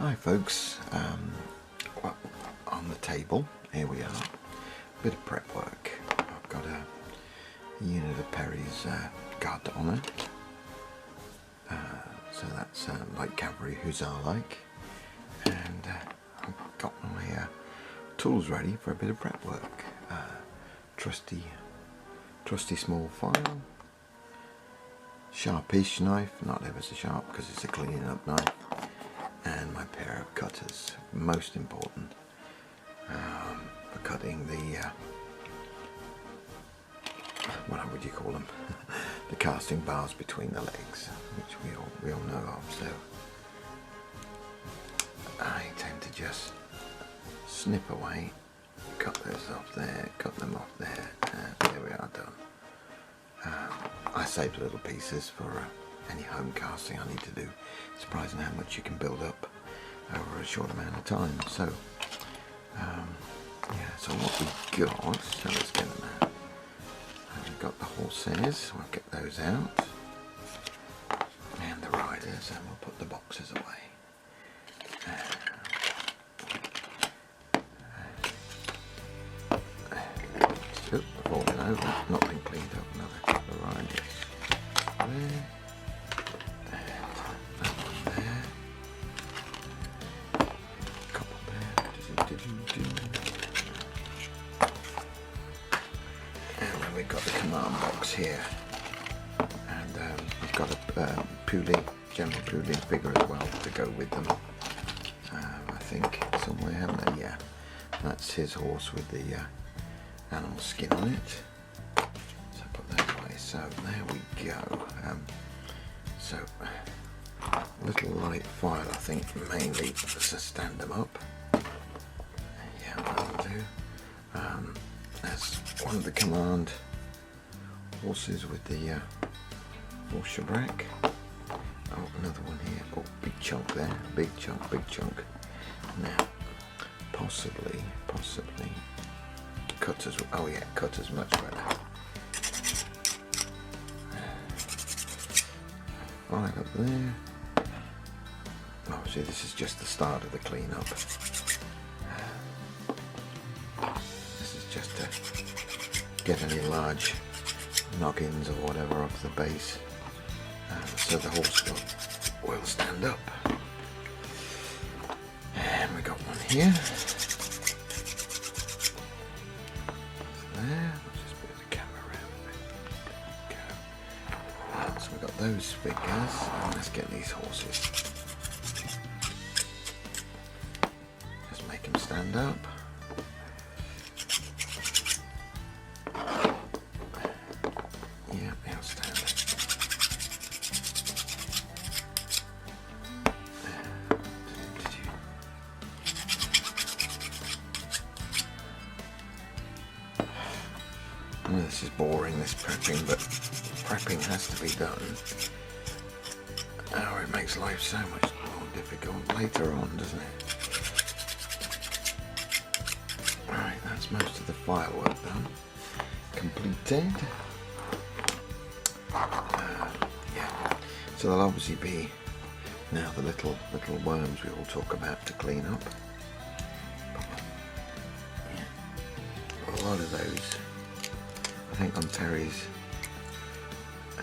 Hi folks, well, on the table, here we are, bit of prep work. I've got a unit of Perry's Garde du Honneur, so that's light cavalry hussar-like, and I've got my tools ready for a bit of prep work. Trusty small file, sharpish knife, not ever so sharp because it's a cleaning up knife, and my pair of cutters, most important for cutting the what would you call them, the casting bars between the legs, which we all know of. So I tend to just snip away, cut those off there, cut them off there, and there we are, done. I saved little pieces for any home casting I need to do. It's surprising how much you can build up over a short amount of time. So yeah, so what we got, so let's get them out. We've got the horses, we'll get those out, and the riders, and we'll put the boxes away. I've fallen over, not been cleaned up. Another couple of riders there, and that one there, couple there, and then we've got the command box here, and I've got a general Poulet figure as well to go with them. I think somewhere, haven't they? Yeah, that's his horse with the animal skin on it. So put that away. So there we go. So little light file, I think, mainly to stand them up. Yeah, that'll do. There's one of the command horses with the horse shabrack. Oh, another one here. Oh, big chunk there. Big chunk. Now, possibly. Cutters, oh yeah, cutters much better. Right up there. Obviously this is just the start of the cleanup. This is just to get any large noggins or whatever off the base, so the horse will stand up. And we got one here. So we've got those figures, and let's get these horses. Just make them stand up. Yeah, they'll stand. I know this is boring, this prepping, but prepping has to be done. Oh, it makes life so much more difficult later on, doesn't it? Right, that's most of the firework done. Completed. Yeah. So there'll obviously be now the little worms we all talk about to clean up. Yeah. A lot of those, I think, on Terry's,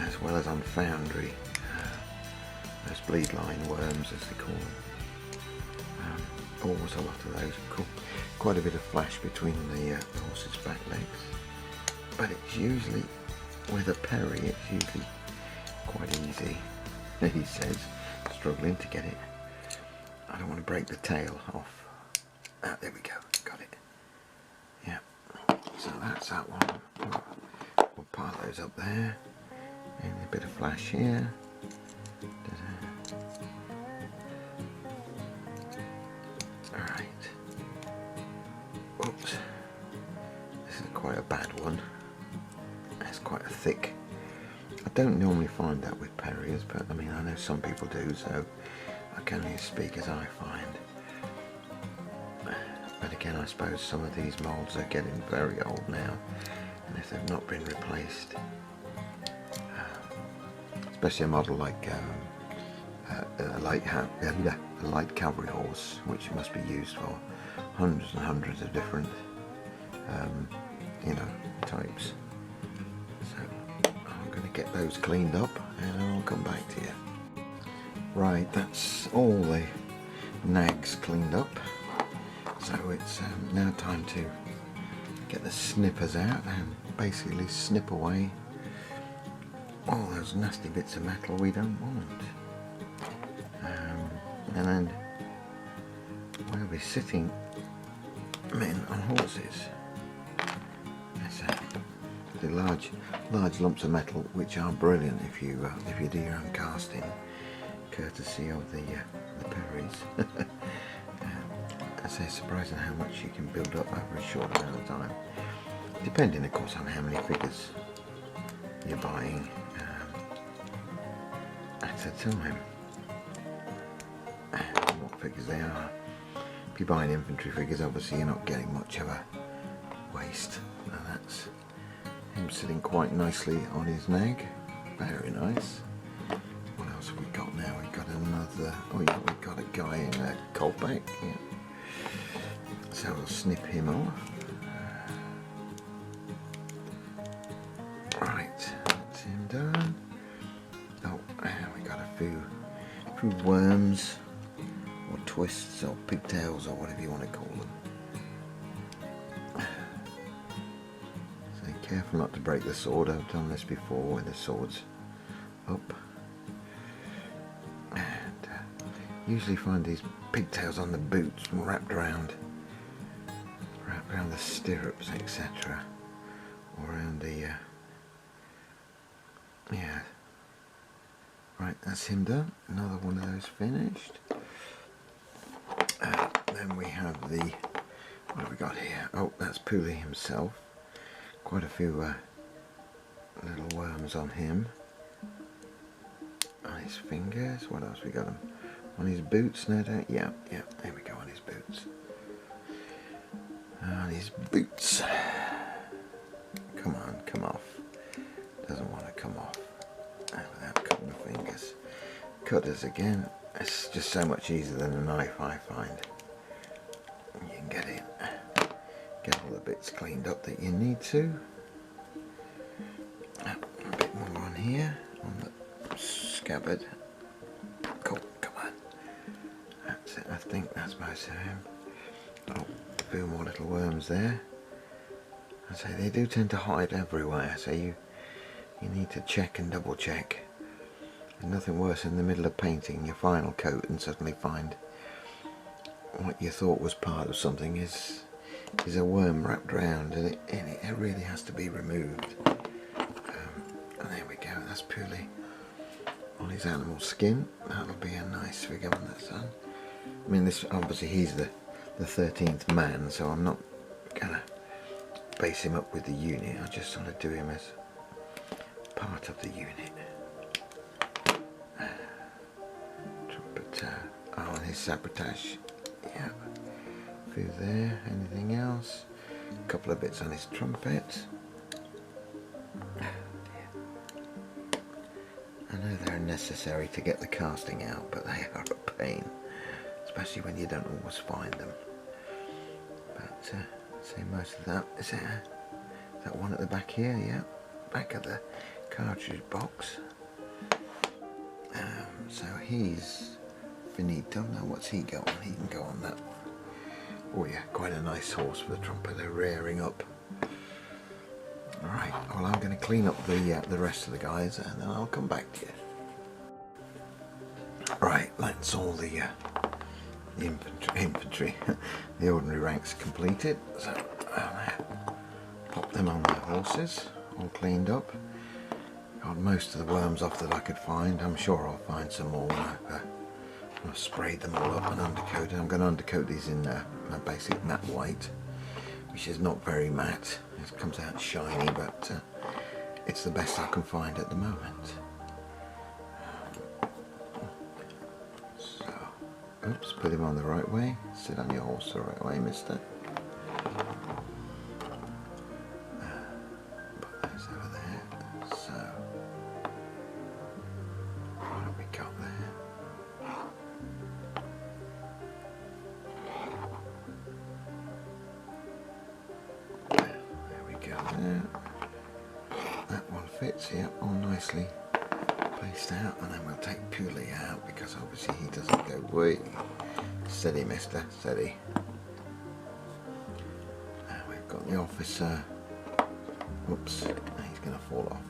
as well as on Foundry, those bleed line worms, as they call them. Always a lot of those. Cool. Quite a bit of flash between the horse's back legs, but it's usually, with a Perry, it's usually quite easy. He says, struggling to get it. I don't want to break the tail off. There we go. Got it. Yeah. So that's that one. We'll pile those up there. And a bit of flash here. Alright. Oops. This is quite a bad one. It's quite a thick. I don't normally find that with Perriers, but I mean, I know some people do, so I can only speak as I find. But again, I suppose some of these moulds are getting very old now, and if they've not been replaced, especially a model like a light cavalry horse, which must be used for hundreds and hundreds of different, you know, types. So I'm going to get those cleaned up and I'll come back to you. Right, that's all the nags cleaned up. So it's now time to get the snippers out and basically snip away all those nasty bits of metal we don't want. And then we'll be sitting men on horses. The large lumps of metal, which are brilliant if you do your own casting, courtesy of the Perrys. It's surprising how much you can build up over a short amount of time, depending of course on how many figures you're buying at a time, what figures they are. If you're buying infantry figures, obviously you're not getting much of a waste. And that's him sitting quite nicely on his nag, very nice. What else have we got now? We've got another, oh yeah, we've got a guy in a coltback, yeah. So we'll snip him off. Right, that's him done. Oh, we got a few worms, or twists, or pigtails, or whatever you want to call them. So careful not to break the sword. I've done this before when the sword's up. And usually find these pigtails on the boots wrapped around the stirrups, etc., or around the yeah. Right, that's him done. Another one of those finished. Then we have the, what have we got here? Oh, that's Pooley himself. Quite a few little worms on him, on his fingers. What else we got him? On his boots, no doubt. Yeah, there we go, on his boots. On his boots. Come on, come off. Doesn't want to come off without cutting the fingers. Cutters again. It's just so much easier than a knife, I find. You can get all the bits cleaned up that you need to. A bit more on here, on the scabbard. Cool, come on. That's it, I think that's most of him. Oh, a few more little worms there. I say they do tend to hide everywhere, so you need to check and double check. There's nothing worse in the middle of painting your final coat and suddenly find what you thought was part of something is a worm wrapped around, and it really has to be removed. And there we go, that's Pooley on his animal skin. That'll be a nice figure when that's done. I mean, this obviously he's the 13th man, so I'm not gonna base him up with the unit. I just want to do him as part of the unit. Trumpeter. Oh, and his sabotage. Yeah. A few there. Anything else? A couple of bits on his trumpet. I know they're necessary to get the casting out, but they are a pain, especially when you don't always find them. But I'd say most of that is that one at the back here. Yeah, back of the cartridge box. So he's finito. Now what's he go on? He can go on that one. Oh yeah, quite a nice horse for the trumpeter, rearing up. Alright, well I'm going to clean up the rest of the guys and then I'll come back to you. Right, that's all the infantry, the ordinary ranks completed. So I'll pop them on their horses, all cleaned up. Got most of the worms off that I could find. I'm sure I'll find some more when I've sprayed them all up and undercoated. I'm going to undercoat these in my basic matte white, which is not very matte. It comes out shiny, but it's the best I can find at the moment. So, oops, put him on the right way. Sit on your horse the right way, mister. Put those over there. So, what have we got there? nicely placed out, and then we'll take Puli out because obviously he doesn't go way. Steady, mister, steady. And we've got the officer. Oops, he's going to fall off.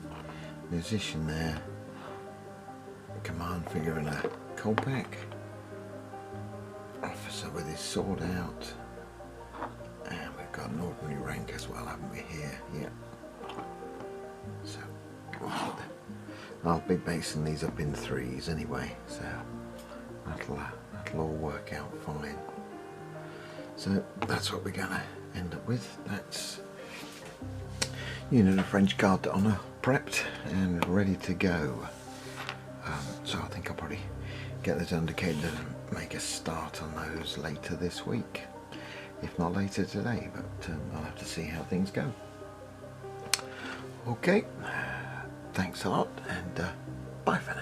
Musician there. Command figure in a Kolpak. Officer with his sword out. And we've got an ordinary rank as well, haven't we, here? Yeah. So, I'll be basing these up in 3s anyway, so that'll all work out fine. So that's what we're gonna end up with. That's unit of French Garde du Honneur prepped and ready to go. So I think I'll probably get those indicated and make a start on those later this week, if not later today, but I'll have to see how things go. Okay, thanks a lot, and bye for now.